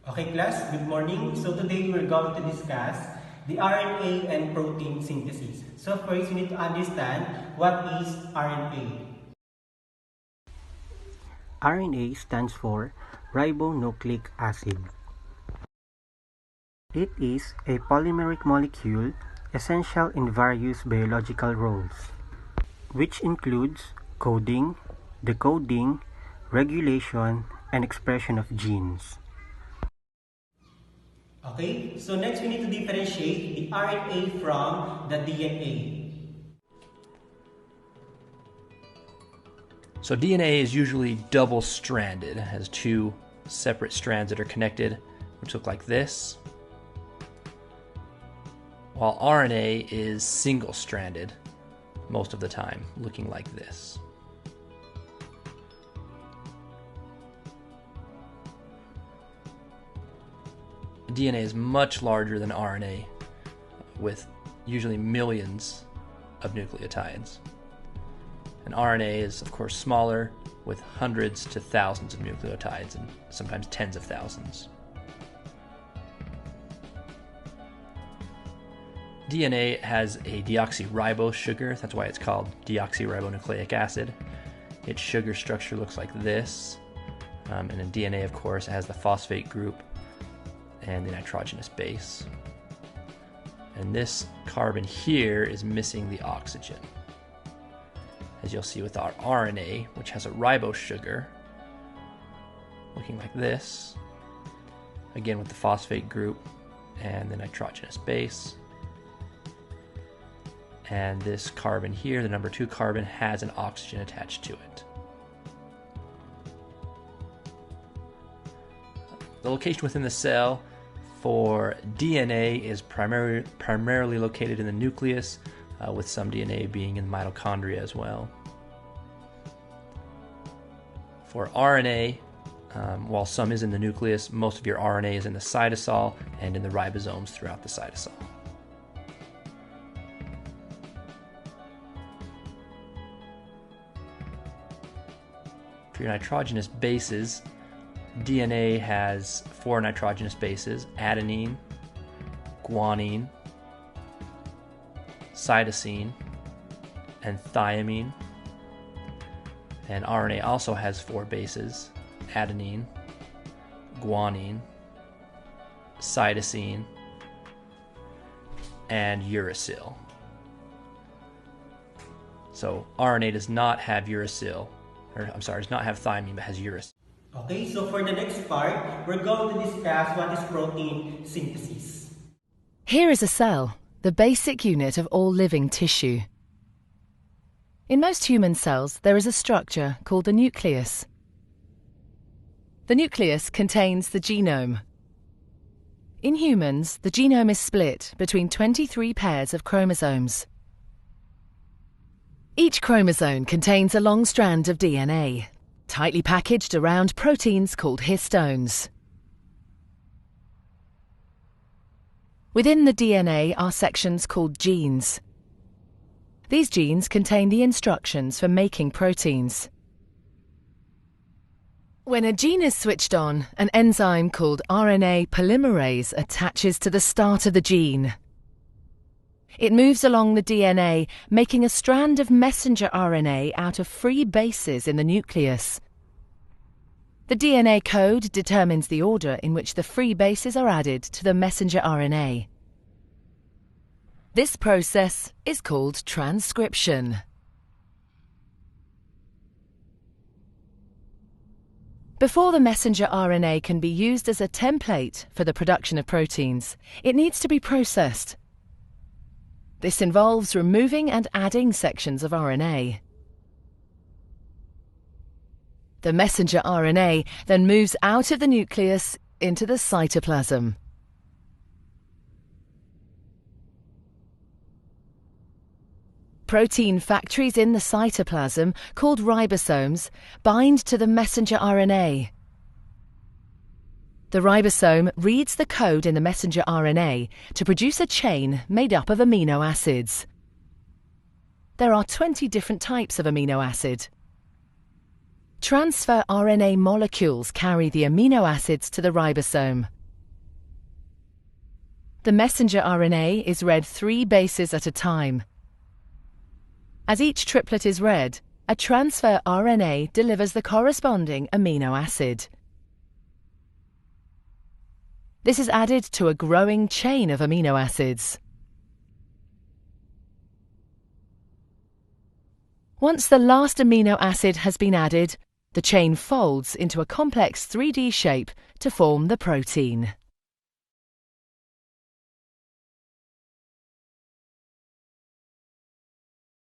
Okay class, good morning. So today we're going to discuss the RNA and protein synthesis. So first we need to understand what is RNA. RNA stands for ribonucleic acid. It is a polymeric molecule essential in various biological roles, which includes coding, decoding, regulation, and expression of genes. Okay, so next we need to differentiate the RNA from the DNA. So DNA is usually double-stranded. It has two separate strands that are connected, which look like this, while RNA is single-stranded most of the time, looking like this. DNA is much larger than RNA, with usually millions of nucleotides. And RNA is, of course, smaller, with hundreds to thousands of nucleotides, and sometimes tens of thousands. DNA has a deoxyribose sugar, that's why it's called deoxyribonucleic acid. Its sugar structure looks like this, and in DNA, of course, it has the phosphate group and the nitrogenous base. And this carbon here is missing the oxygen. As you'll see with our RNA, which has a ribose sugar, looking like this, again with the phosphate group and the nitrogenous base. And this carbon here, the number 2 carbon, has an oxygen attached to it. The location within the cell for DNA is primarily located in the nucleus, with some DNA being in mitochondria as well. For RNA, while some is in the nucleus, most of your RNA is in the cytosol and in the ribosomes throughout the cytosol. For your nitrogenous bases, DNA has 4 nitrogenous bases: adenine, guanine, cytosine, and thymine. And RNA also has 4 bases: adenine, guanine, cytosine, and uracil. So RNA does not have uracil, does not have thymine, but has uracil. Okay, so for the next part, we're going to discuss what is protein synthesis. Here is a cell, the basic unit of all living tissue. In most human cells, there is a structure called the nucleus. The nucleus contains the genome. In humans, the genome is split between 23 pairs of chromosomes. Each chromosome contains a long strand of DNA, tightly packaged around proteins called histones. Within the DNA are sections called genes. These genes contain the instructions for making proteins. When a gene is switched on, an enzyme called RNA polymerase attaches to the start of the gene. It moves along the DNA, making a strand of messenger RNA out of free bases in the nucleus. The DNA code determines the order in which the free bases are added to the messenger RNA. This process is called transcription. Before the messenger RNA can be used as a template for the production of proteins, it needs to be processed. This involves removing and adding sections of RNA. The messenger RNA then moves out of the nucleus into the cytoplasm. Protein factories in the cytoplasm, called ribosomes, bind to the messenger RNA. The ribosome reads the code in the messenger RNA to produce a chain made up of amino acids. There are 20 different types of amino acid. Transfer RNA molecules carry the amino acids to the ribosome. The messenger RNA is read 3 bases at a time. As each triplet is read, a transfer RNA delivers the corresponding amino acid. This is added to a growing chain of amino acids. Once the last amino acid has been added, the chain folds into a complex 3D shape to form the protein.